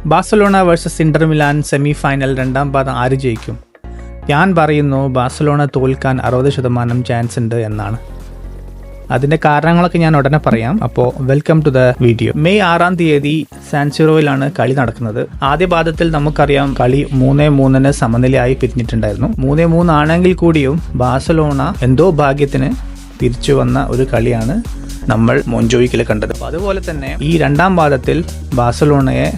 Barcelona versus Inter Milan semi final രണ്ടാം പാദം ആര് ജയിക്കും? ഞാൻ പറയുന്നു ബാഴ്സലോണ തോൽക്കാൻ 60% ചാൻസ് ഉണ്ട് എന്നാണ്. അതിന്റെ കാരണങ്ങളൊക്കെ ഞാൻ ഉടനെ പറയാം. അപ്പോൾ വെൽക്കം ടു ദ വീഡിയോ. മെയ് 6-ാം തീയതി സാൻസിറോയിലാണ് കളി നടക്കുന്നത്. ആദ്യ പാദത്തിൽ നമുക്കറിയാം കളി 3-3 സമനിലയായി പിരിഞ്ഞിട്ടുണ്ടായിരുന്നു. 3-3 ആണെങ്കിൽ കൂടിയും ബാഴ്സലോണ എന്തോ ഭാഗ്യത്തിന് തിരിച്ചു വന്ന ഒരു കളിയാണ് നമ്മൾ മോൺജോയിക്കിൽ കണ്ടത്. അതുപോലെ തന്നെ ഈ രണ്ടാം പാദത്തിൽ ബാഴ്സലോണയെ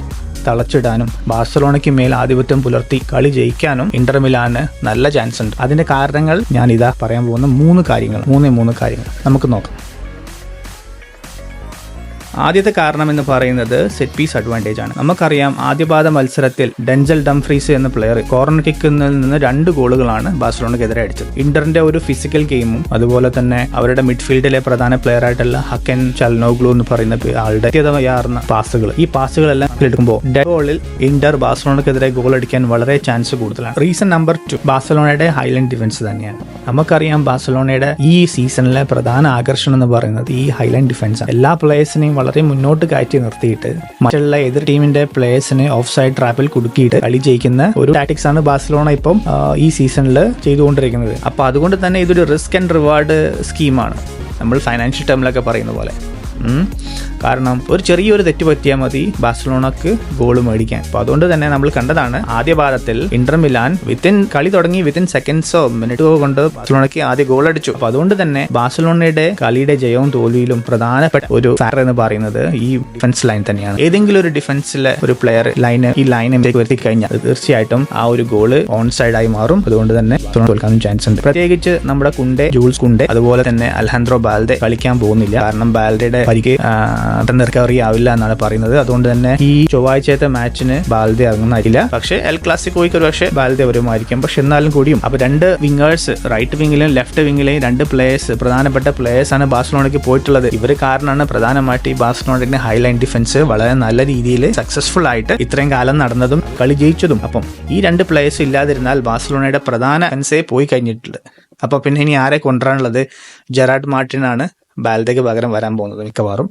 തളച്ചിടാനും ബാഴ്സലോണയ്ക്ക് മേൽ ആധിപത്യം പുലർത്തി കളി ജയിക്കാനും ഇന്റർ മിലാന് നല്ല ചാൻസ് ഉണ്ട്. അതിന്റെ കാരണങ്ങൾ ഞാൻ ഇതാ പറയാൻ പോകുന്ന 3 കാര്യങ്ങൾ നമുക്ക് നോക്കാം. ആദ്യത്തെ കാരണം എന്ന് പറയുന്നത് സെറ്റ് പീസ് അഡ്വാൻറ്റേജ് ആണ്. നമുക്കറിയാം ആദ്യപാദ മത്സരത്തിൽ ഡെൻസൽ ഡംഫ്രീസ് എന്ന പ്ലെയർ കോർണർ കിക്കിൽ നിന്ന് 2 ഗോളുകളാണ് ബാഴ്സലോണയ്ക്കെതിരെ അടിച്ചത്. ഇന്ററിന്റെ ഒരു ഫിസിക്കൽ ഗെയിമും അതുപോലെ തന്നെ അവരുടെ മിഡ്ഫീൽഡിലെ പ്രധാന പ്ലെയർ ആയിട്ടുള്ള ഹക്കൻ ചാൽനോഗ്ലു എന്ന് പറയുന്ന ആളുടെ വ്യക്തതയാർന്ന പാസുകൾ, ഈ പാസുകളെല്ലാം എടുക്കുമ്പോൾ ഡെഡ് ബോളിൽ ഇന്റർ ബാഴ്സലോണയ്ക്കെതിരെ ഗോൾ അടിക്കാൻ വളരെ ചാൻസ് കൂടുതലാണ്. റീസൺ നമ്പർ 2 ബാഴ്സലോണയുടെ ഹൈലൈൻ ഡിഫൻസ് തന്നെയാണ്. നമുക്കറിയാം ബാഴ്സലോണയുടെ ഈ സീസണിലെ പ്രധാന ആകർഷണം എന്ന് പറയുന്നത് ഈ ഹൈലൈൻ ഡിഫൻസ് ആണ്. എല്ലാ പ്ലേയേഴ്സിനെയും വളരെ മുന്നോട്ട് കയറ്റി നിർത്തിയിട്ട് മറ്റുള്ള എതിർ ടീമിന്റെ പ്ലേയേഴ്സിനെ ഓഫ് സൈഡ് ട്രാപ്പിൽ കുടുക്കിയിട്ട് കളി ജയിക്കുന്ന ഒരു ടാക്ടിക്സ് ആണ് ബാഴ്സലോണ ഇപ്പം ഈ സീസണിൽ ചെയ്തുകൊണ്ടിരിക്കുന്നത്. അപ്പോൾ അതുകൊണ്ട് തന്നെ ഇതൊരു റിസ്ക് ആൻഡ് റിവാർഡ് സ്കീമാണ്, നമ്മൾ ഫൈനാൻഷ്യൽ ടേമിലൊക്കെ പറയുന്ന പോലെ. കാരണം ഒരു ചെറിയൊരു തെറ്റ് പറ്റിയാൽ മതി ബാഴ്സലോണക്ക് ഗോൾ മേടിക്കാൻ. അപ്പോൾ അതുകൊണ്ട് തന്നെ നമ്മൾ കണ്ടതാണ് ആദ്യ പാദത്തിൽ ഇന്റർ മിലാൻ കളി തുടങ്ങി വിത്തിൻ സെക്കൻഡ്സോ മിനിറ്റോ കൊണ്ട് ബാഴ്സലോണയ്ക്ക് ആദ്യ ഗോൾ അടിച്ചു. അപ്പോൾ അതുകൊണ്ട് തന്നെ ബാഴ്സലോണയുടെ കളിയുടെ ജയവും തോൽവിയിലും പ്രധാനപ്പെട്ട ഒരു ഫാക്ടർ എന്ന് പറയുന്നത് ഈ ഡിഫൻസ് ലൈൻ തന്നെയാണ്. ഏതെങ്കിലും ഒരു ഡിഫൻസിലെ ഒരു പ്ലെയർ ഈ ലൈനിലേക്ക് വരുത്തി കഴിഞ്ഞാൽ തീർച്ചയായിട്ടും ആ ഒരു ഗോള് ഓൺ സൈഡായി മാറും. അതുകൊണ്ട് തന്നെ തോൽക്കാനും ചാൻസ് ഉണ്ട്. പ്രത്യേകിച്ച് നമ്മുടെ ജൂൾസ് കുണ്ടെ അതുപോലെ തന്നെ അൽഹാൻഡ്രോ ബാൽദെ കളിക്കാൻ പോകുന്നില്ല. കാരണം ബാൽദയുടെ പരിക്ക് റിക്കവറി ആവില്ല എന്നാണ് പറയുന്നത്. അതുകൊണ്ട് തന്നെ ഈ ചൊവ്വാഴ്ചത്തെ മാച്ചിന് ബാൽദെ ഇറങ്ങുന്നില്ല. പക്ഷേ എൽ ക്ലാസിക്കോയ്ക്ക് ഒരു പക്ഷേ ബാൽദെ വരുമായിരിക്കും. പക്ഷെ എന്നാലും കൂടിയും അപ്പൊ 2 വിങ്ങേഴ്സ് റൈറ്റ് വിങ്ങിലും ലെഫ്റ്റ് വിങ്ങിലെയും 2 പ്ലേയേഴ്സ് പ്രധാനപ്പെട്ട പ്ലേയേഴ്സ് ആണ് ബാഴ്സലോണയ്ക്ക് പോയിട്ടുള്ളത്. ഇവർ കാരണമാണ് പ്രധാനമായിട്ട് ഈ ബാഴ്സലോണയുടെ ഹൈലൈൻ ഡിഫൻസ് വളരെ നല്ല രീതിയിൽ സക്സസ്ഫുൾ ആയിട്ട് ഇത്രയും കാലം നടന്നതും കളി ജയിച്ചതും. അപ്പം ഈ 2 പ്ലേയേഴ്സ് ഇല്ലാതിരുന്നാൽ ബാഴ്സലോണയുടെ പ്രധാന ഡിഫൻസേ പോയി കഴിഞ്ഞിട്ടുണ്ട്. അപ്പൊ പിന്നെ ഇനി ആരെ കൊണ്ടുവരാനുള്ളത്? ജെറാർഡ് മാർട്ടിൻ ആണ് ബാൽദയ്ക്ക് പകരം വരാൻ പോകുന്നത് മിക്കവാറും.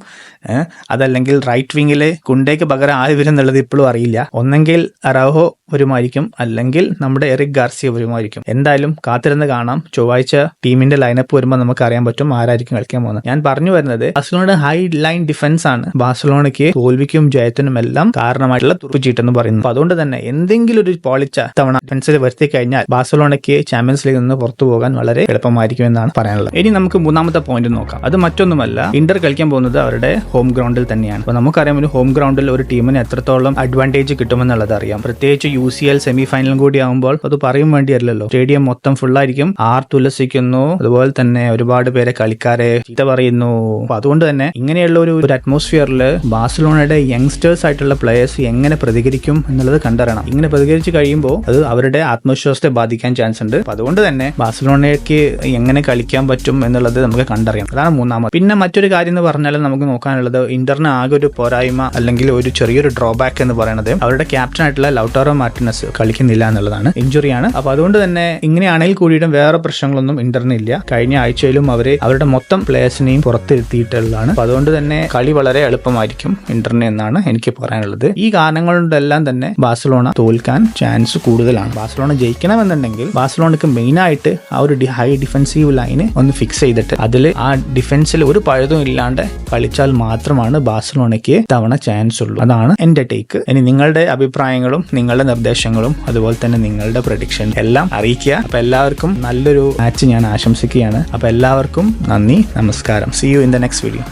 അതല്ലെങ്കിൽ റൈറ്റ് വിങ്ങില് കുണ്ടേക്ക് പകരം ആര് വരും എന്നുള്ളത് ഇപ്പോഴും അറിയില്ല. ഒന്നെങ്കിൽ അറൗഹോ വരുമായിരിക്കും, അല്ലെങ്കിൽ നമ്മുടെ എറിക് ഗാർസിയ വരുമായിരിക്കും. എന്തായാലും കാത്തിരുന്ന് കാണാം. ചൊവ്വാഴ്ച ടീമിന്റെ ലൈനപ്പ് വരുമ്പോൾ നമുക്ക് അറിയാൻ പറ്റും ആരായിരിക്കും കളിക്കാൻ പോകുന്നത്. ഞാൻ പറഞ്ഞു വരുന്നത് ബാഴ്സലോണയുടെ ഹൈ ലൈൻ ഡിഫൻസ് ആണ് ബാഴ്സലോണയ്ക്ക് തോൽവിക്കും ജയത്തിനും എല്ലാം കാരണമായിട്ടുള്ള തുറപ്പുചീട്ടെന്ന് പറയുന്നത്. അതുകൊണ്ട് തന്നെ എന്തെങ്കിലും ഒരു പോളിച്ച തവണ ഡിഫൻസിൽ വരുത്തി കഴിഞ്ഞാൽ ബാഴ്സലോണയ്ക്ക് ചാമ്പ്യൻസ് ലീഗിൽ നിന്ന് പുറത്തു പോകാൻ വളരെ എളുപ്പമായിരിക്കും എന്നാണ് പറയാനുള്ളത്. ഇനി നമുക്ക് 3ാമത്തെ പോയിന്റ് നോക്കാം. അത് മറ്റൊന്നുമല്ല, ഇന്റർ കളിക്കാൻ പോകുന്നത് അവരുടെ ഹോം ഗ്രൗണ്ടിൽ തന്നെയാണ്. അപ്പോൾ നമുക്കറിയാം ഒരു ഹോം ഗ്രൗണ്ടിൽ ഒരു ടീമിന് എത്രത്തോളം അഡ്വാൻറ്റേജ് കിട്ടുമെന്നുള്ളത് അറിയാം. പ്രത്യേകിച്ച് UCL സെമി ഫൈനലും കൂടി ആകുമ്പോൾ അത് പറയും വേണ്ടിയല്ലോ. സ്റ്റേഡിയം മൊത്തം ഫുള്ളായിരിക്കും. തുലസിക്കുന്നു, അതുപോലെ തന്നെ ഒരുപാട് പേരെ കളിക്കാരെ ചീത്ത പറയുന്നു. അപ്പൊ അതുകൊണ്ട് തന്നെ ഇങ്ങനെയുള്ള ഒരു അറ്റ്മോസ്ഫിയറിൽ ബാഴ്സലോണയുടെ യങ്സ്റ്റേഴ്സ് ആയിട്ടുള്ള പ്ലേയേഴ്സ് എങ്ങനെ പ്രതികരിക്കും എന്നുള്ളത് കണ്ടറിയണം. ഇങ്ങനെ പ്രതികരിച്ച് കഴിയുമ്പോൾ അത് അവരുടെ ആത്മവിശ്വാസത്തെ ബാധിക്കാൻ ചാൻസ് ഉണ്ട്. അപ്പൊ അതുകൊണ്ട് തന്നെ ബാഴ്സലോണയ്ക്ക് എങ്ങനെ കളിക്കാൻ പറ്റും എന്നുള്ളത് നമുക്ക് കണ്ടറിയാം. അതാണ് 3ാമത്. പിന്നെ മറ്റൊരു കാര്യം എന്ന് പറഞ്ഞാൽ നമുക്ക് നോക്കാനുള്ളത് ഇന്ററിന് ആകെ ഒരു പോരായ്മ അല്ലെങ്കിൽ ഒരു ചെറിയൊരു ഡ്രോബാക്ക് എന്ന് പറയുന്നത് അവരുടെ ക്യാപ്റ്റൻ ആയിട്ടുള്ള ലൗട്ടാറോ മാർട്ടിനസ് കളിക്കുന്നില്ല എന്നുള്ളതാണ്. ഇഞ്ചുറിയാണ്. അപ്പൊ അതുകൊണ്ട് തന്നെ ഇങ്ങനെയാണെങ്കിൽ കൂടിയിട്ടും വേറെ പ്രശ്നങ്ങളൊന്നും ഇന്ററിന് ഇല്ല. കഴിഞ്ഞ ആഴ്ചയിലും അവരുടെ മൊത്തം പ്ലേയേഴ്സിനെയും പുറത്തിരുത്തിയിട്ടുള്ളതാണ്. അപ്പൊ അതുകൊണ്ട് തന്നെ കളി വളരെ എളുപ്പമായിരിക്കും ഇന്ററിന് എന്നാണ് എനിക്ക് പറയാനുള്ളത്. ഈ കാരണങ്ങൾ കൊണ്ടെല്ലാം തന്നെ ബാഴ്സലോണ തോൽക്കാൻ ചാൻസ് കൂടുതലാണ്. ബാഴ്സലോണ ജയിക്കണമെന്നുണ്ടെങ്കിൽ ബാഴ്സലോണയ്ക്ക് മെയിൻ ആയിട്ട് ആ ഒരു ഹൈ ഡിഫൻസീവ് ലൈന് ഒന്ന് ഫിക്സ് ചെയ്തിട്ട് അതിൽ ആ ഡിഫൻസിൽ ഒരു പഴുതും ഇല്ലാണ്ട് കളിച്ചാൽ മാത്രമാണ് ബാഴ്സലോണയ്ക്ക് തവണ ചാൻസ് ഉള്ളൂ. അതാണ് എന്റെ ടേക്ക്. ഇനി നിങ്ങളുടെ അഭിപ്രായങ്ങളും നിങ്ങളുടെ നിർദ്ദേശങ്ങളും അതുപോലെ തന്നെ നിങ്ങളുടെ പ്രഡിക്ഷൻ എല്ലാം അറിയിക്കുക. അപ്പൊ എല്ലാവർക്കും നല്ലൊരു മാച്ച് ഞാൻ ആശംസിക്കുകയാണ്. അപ്പൊ എല്ലാവർക്കും നന്ദി, നമസ്കാരം. See you in the next video.